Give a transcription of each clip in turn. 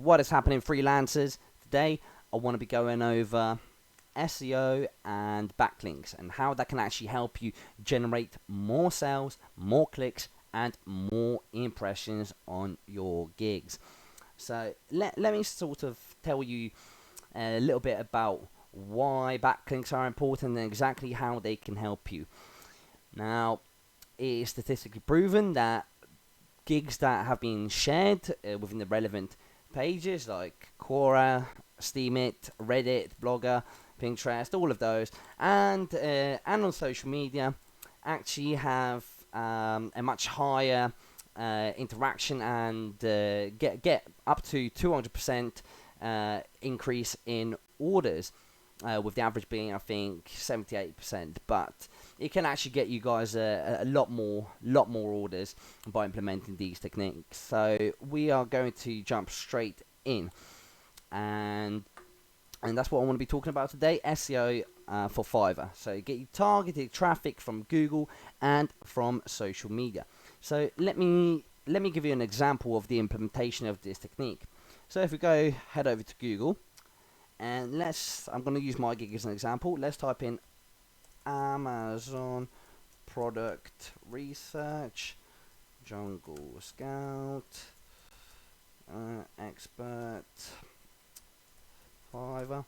What is happening, freelancers? Today I want to be going over SEO and backlinks and how that can actually help you generate more sales, more clicks, and more impressions on your gigs. So let me sort of tell you a little bit about why backlinks are important and exactly how they can help you. Now, it is statistically proven that gigs that have been shared within the relevant pages like Quora, Steemit, Reddit, Blogger, Pinterest, all of those, and on social media actually have a much higher interaction and get up to 200% increase in orders, with the average being I think 78%, but it can actually get you guys a lot more orders by implementing these techniques. So we are going to jump straight in, and that's what I want to be talking about today: SEO for Fiverr. So get you targeted traffic from Google and from social media. So let me give you an example of the implementation of this technique. So if we go head over to Google, and I'm going to use my gig as an example. Let's type in Amazon product research, jungle scout, expert, Fiverr.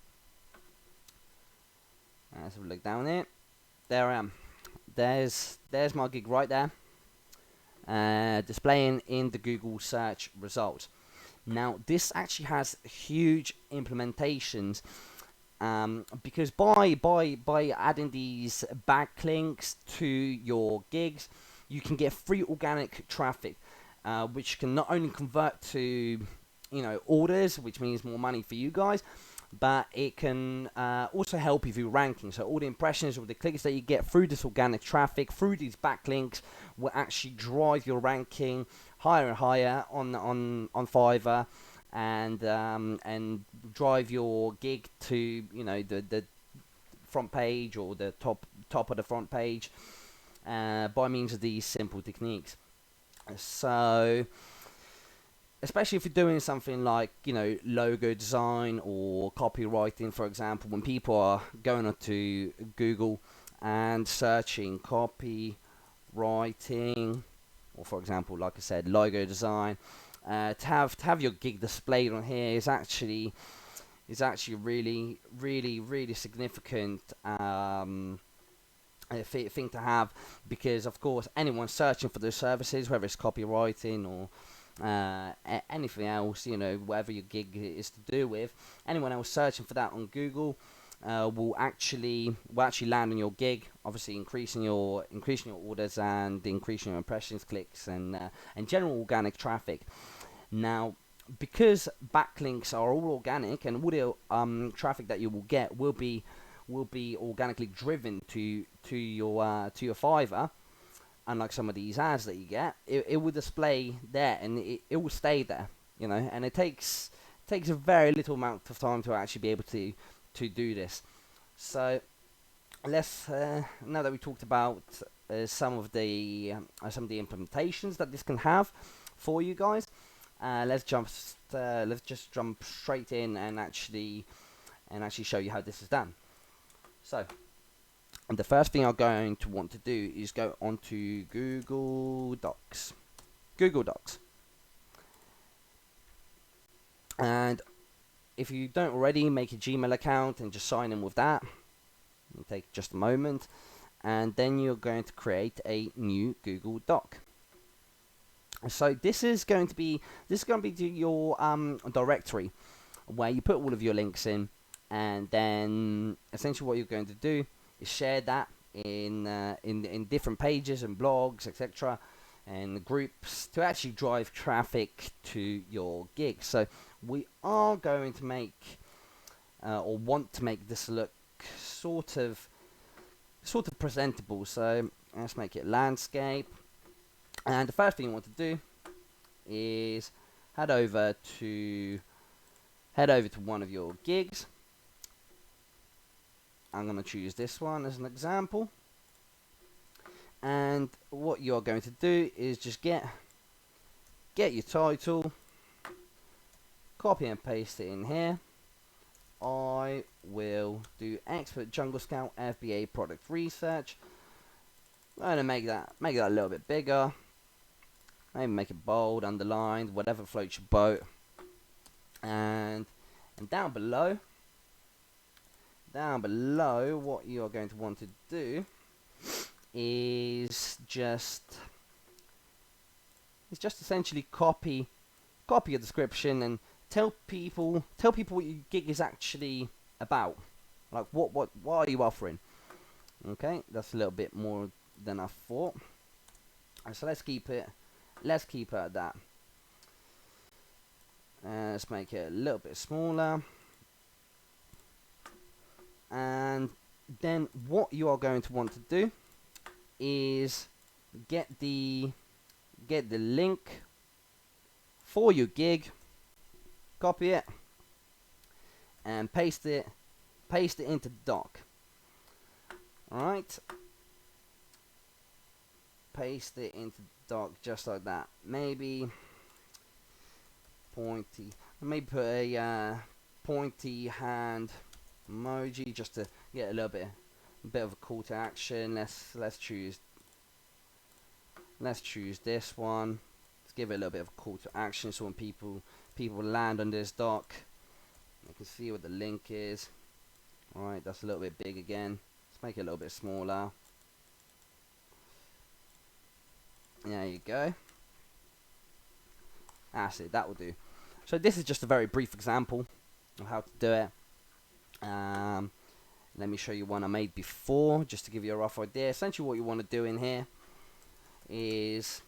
Let's have a look down here. There I am. There's my gig right there, displaying in the Google search results. Now this actually has huge implementations, because by adding these backlinks to your gigs, you can get free organic traffic, which can not only convert to orders, which means more money for you guys, but it can also help you with ranking. So all the impressions or the clicks that you get through this organic traffic, through these backlinks, will actually drive your ranking higher and higher on Fiverr, and drive your gig to the front page or the top of the front page, by means of these simple techniques. So especially if you're doing something like logo design or copywriting, for example, when people are going onto Google and searching copywriting, or for example, like I said, logo design, to have your gig displayed on here is actually really significant thing to have, because of course anyone searching for those services, whether it's copywriting or anything else, whatever your gig is to do with, anyone else searching for that on Google will actually land on your gig, obviously increasing your orders and increasing your impressions, clicks, and general organic traffic. Now, because backlinks are all organic, and all the traffic that you will get will be organically driven to your Fiverr, unlike some of these ads that you get, it will display there, and it will stay there, and it takes a very little amount of time to actually be able to do this. So let's now that we talked about some of the implementations that this can have for you guys, let's just jump straight in and actually show you how this is done. So, and the first thing I'm going to want to do is go onto Google Docs. And if you don't already, make a Gmail account and just sign in with that. It'll take just a moment. And then you're going to create a new Google Doc. So this is going to be your directory, where you put all of your links in, and then essentially what you're going to do is share that in different pages and blogs, etc., and groups, to actually drive traffic to your gig. So we are going to make or want to make this look sort of presentable. So let's make it landscape, and the first thing you want to do is head over to one of your gigs. I'm going to choose this one as an example, and what you're going to do is just get your title, copy and paste it in here. I will do expert jungle scout FBA product research. I'm gonna make that a little bit bigger. Maybe make it bold, underlined, whatever floats your boat. And down below, what you are going to want to do is just essentially copy your description and tell people what your gig is actually about. Like what are you offering? Okay, that's a little bit more than I thought. So let's keep it at that. Let's make it a little bit smaller. And then what you are going to want to do is get the link for your gig, copy it, and paste it into the doc. Alright, paste it into the doc just like that. Maybe pointy, maybe put a pointy hand emoji just to get a bit of a call to action. Let's choose this one. Let's give it a little bit of a call to action, so when people land on this doc, they can see what the link is. Alright, that's a little bit big again. Let's make it a little bit smaller. There you go. That's it, that will do. So this is just a very brief example of how to do it. Let me show you one I made before, just to give you a rough idea. Essentially what you want to do in here is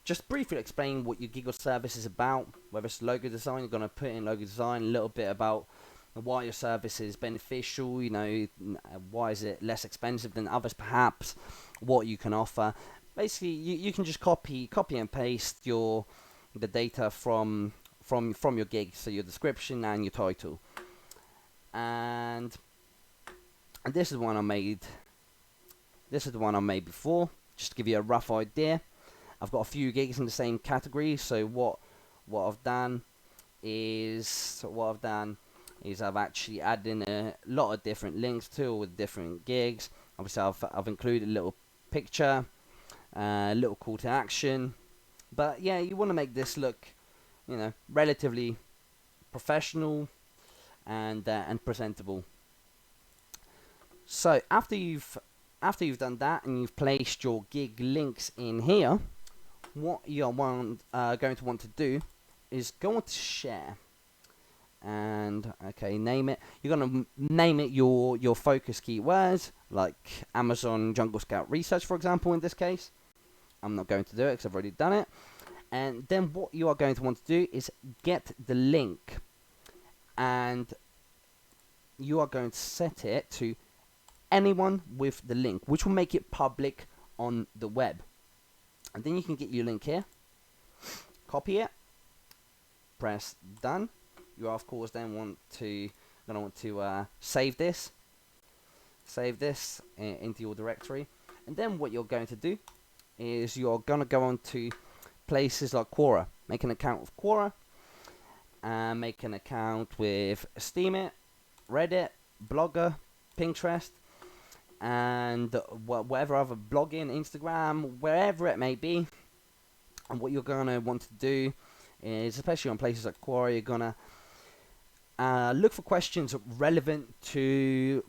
just briefly explain what your gig or service is about. Whether it's logo design, you're going to put in logo design, a little bit about why your service is beneficial, you know, why is it less expensive than others perhaps, what you can offer. Basically you can just copy and paste the data from your gig, so your description and your title. And this is one I made. This is the one I made before, just to give you a rough idea. I've got a few gigs in the same category, so what I've done is I've actually added in a lot of different links to all the different gigs. Obviously I've included a little picture, a little call to action. But yeah, you want to make this look, you know, relatively professional and presentable. So after you've done that and you've placed your gig links in here, what you're going to want to do is go on to share, and okay, name it. You're going to name it your focus keywords, like Amazon Jungle Scout Research, for example. In this case, I'm not going to do it because I've already done it. And then what you are going to want to do is get the link, and you are going to set it to anyone with the link, which will make it public on the web. And then you can get your link here, copy it, press done. You of course then want to save this into your directory. And then what you're going to do is you're going to go on to places like Quora, make an account with Quora, and make an account with Steemit, Reddit, Blogger, Pinterest, and whatever other blogging, Instagram, wherever it may be. And what you're going to want to do is, especially on places like Quora, you're going to look for questions relevant to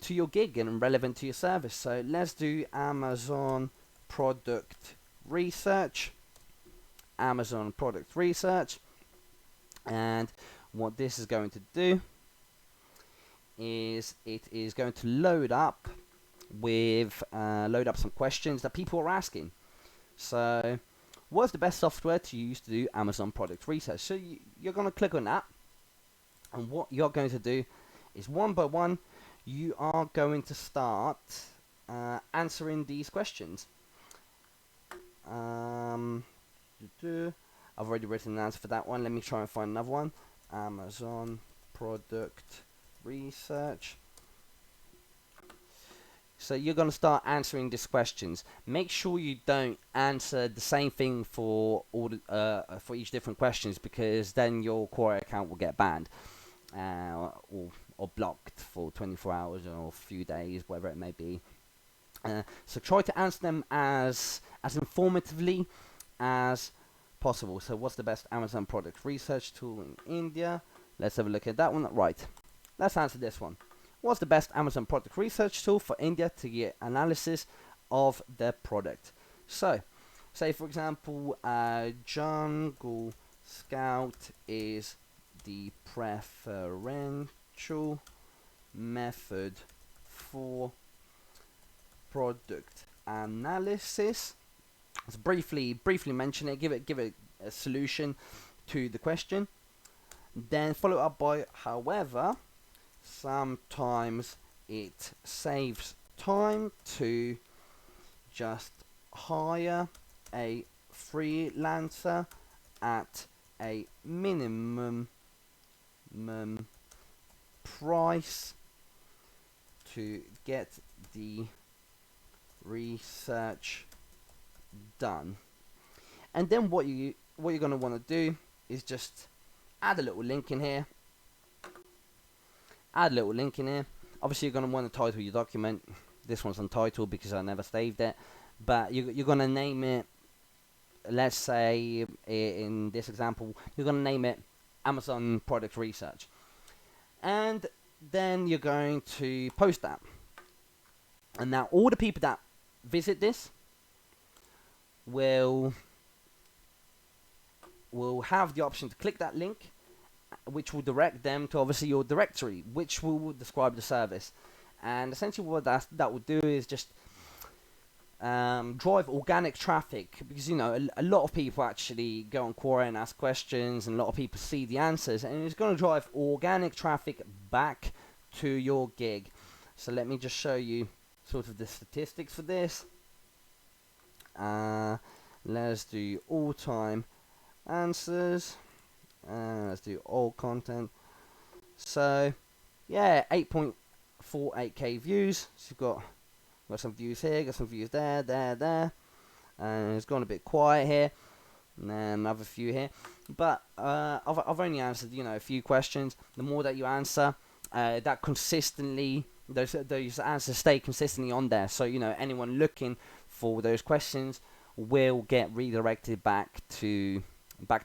your gig and relevant to your service. So let's do Amazon product research. Amazon product research. And what this is going to do is it is going to load up some questions that people are asking. So what's the best software to use to do Amazon product research? So you're going to click on that, and what you're going to do is one by one you are going to start answering these questions. I've already written an answer for that one. Let me try and find another one. Amazon product research. So you're going to start answering these questions. Make sure you don't answer the same thing for all for each different questions, because then your Quora account will get banned or blocked for 24 hours or a few days, whatever it may be. So try to answer them as informatively as possible. So what's the best Amazon product research tool in India? Let's have a look at that one. Right, let's answer this one. What's the best Amazon product research tool for India to get analysis of their product? So, say for example, Jungle Scout is the preferential method for product analysis. Let's briefly mention it. Give it a solution to the question. Then follow up by, however, sometimes it saves time to just hire a freelancer at a minimum price to get the research done. And then what you're going to want to do is just add a little link in here. Obviously you're going to want to title your document. This one's untitled because I never saved it, but you're going to name it, let's say in this example, you're going to name it Amazon Product Research. And then you're going to post that. And now all the people that visit this will have the option to click that link, which will direct them to obviously your directory, which will describe the service. And essentially what that will do is just drive organic traffic, because you know a lot of people actually go on Quora and ask questions, and a lot of people see the answers, and it's going to drive organic traffic back to your gig. So let me just show you sort of the statistics for this. Let's do all time answers. Let's do all content. So yeah, 8.48k views. So you've got some views here, got some views there, and it's gone a bit quiet here, and then another few here. But I've only answered a few questions. The more that you answer, that consistently those answers stay consistently on there. So anyone looking for those questions will get redirected back to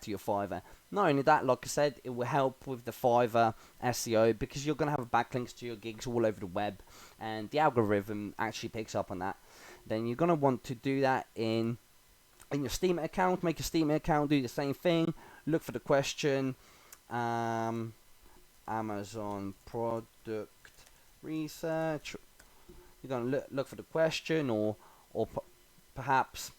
your Fiverr. Not only that, like I said, it will help with the Fiverr SEO, because you're going to have backlinks to your gigs all over the web, and the algorithm actually picks up on that. Then you're going to want to do that in your Steam account. Make a Steam account, do the same thing. Look for the question, Amazon product research. You're going to look for the question, or perhaps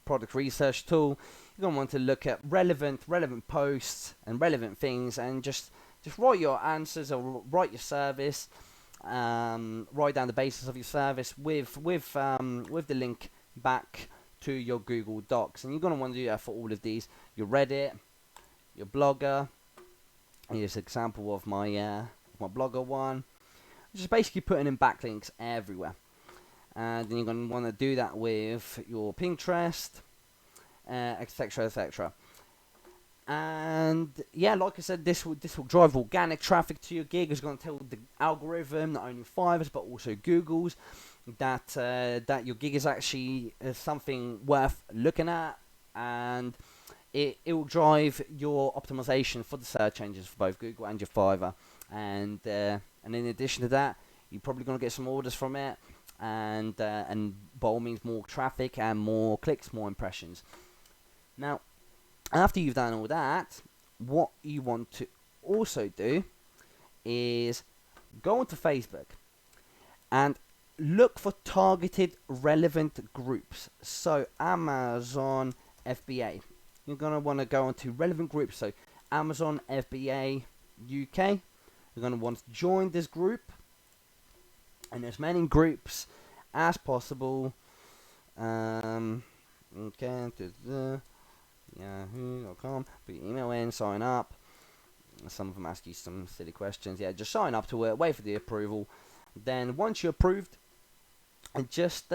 product research tool. You're going to want to look at relevant posts and relevant things, and just write your answers, or write your service, write down the basis of your service with the link back to your Google Docs. And you're going to want to do that for all of these: your Reddit, your Blogger. Here's an example of my Blogger one. Just basically putting in backlinks everywhere. And then you're going to want to do that with your Pinterest, etc, etc. And yeah, like I said, this will drive organic traffic to your gig. It's going to tell the algorithm, not only Fiverr's but also Google's, that your gig is actually something worth looking at, and it will drive your optimization for the search engines for both Google and your Fiverr. And in addition to that, you're probably going to get some orders from it, and by all means more traffic and more clicks, more impressions. Now, after you've done all that, what you want to also do is go onto Facebook and look for targeted relevant groups. So Amazon FBA, you're going to want to go onto relevant groups. So Amazon FBA UK, you're going to want to join this group, and as many groups as possible. Okay, Yahoo.com, put your email in, sign up. Some of them ask you some silly questions. Yeah, just sign up to it, wait for the approval, Then once you're approved, and just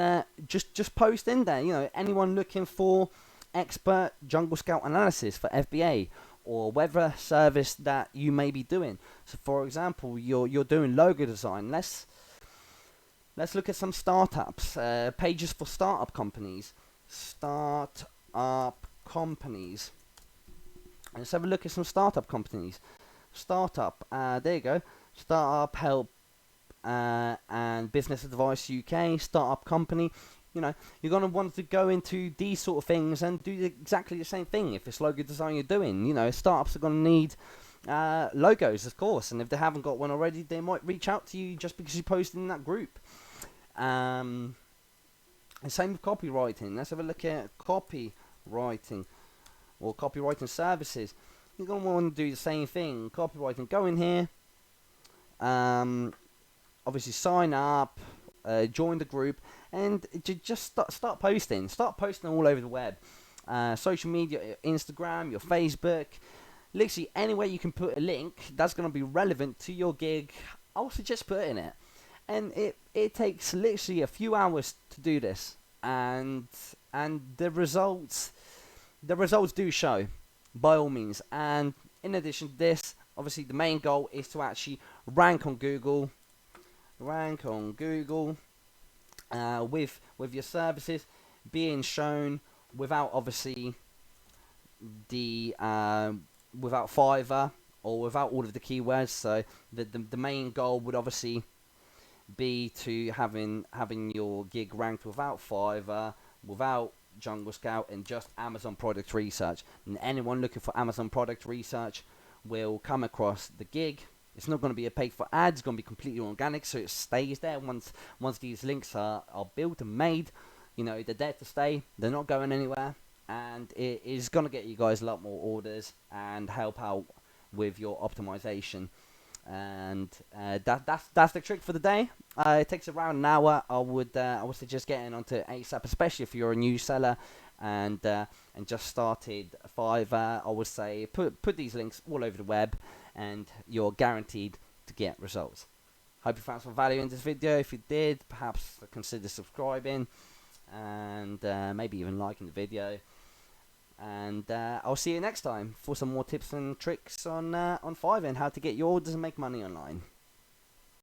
post in there. You know, anyone looking for expert jungle scout analysis for FBA, or whatever service that you may be doing. So, for example, you're doing logo design. Let's look at some startups. Pages for startup companies. Startup companies. Let's have a look at some startup companies. Startup. There you go. Startup help and business advice UK. Startup company. You know, you're going to want to go into these sort of things and do exactly the same thing if it's logo design you're doing. You know, startups are going to need logos, of course, and if they haven't got one already, they might reach out to you just because you posted in that group. And same with copywriting. Let's have a look at copywriting or copywriting services. You're going to want to do the same thing. Copywriting, go in here, obviously sign up, join the group, and just start posting. Start posting all over the web. Social media, Instagram, your Facebook, literally anywhere you can put a link that's going to be relevant to your gig. I would suggest putting it. And it takes literally a few hours to do this, and the results do show, by all means. And in addition to this, obviously the main goal is to actually rank on Google, with your services being shown without obviously the without Fiverr or without all of the keywords. So the main goal would obviously be to having your gig ranked without Fiverr, without Jungle Scout, and just Amazon product research. And anyone looking for Amazon product research will come across the gig. It's not going to be a paid for ad. It's going to be completely organic, so it stays there. Once these links are built and made, you know, they're there to stay. They're not going anywhere, and it is going to get you guys a lot more orders and help out with your optimization. And that's the trick for the day. It takes around an hour. I would suggest getting onto ASAP, especially if you're a new seller and just started Fiverr. I would say put these links all over the web, and you're guaranteed to get results. Hope you found some value in this video. If you did, perhaps consider subscribing and maybe even liking the video. And I'll see you next time for some more tips and tricks on Fiverr and how to get your orders and make money online.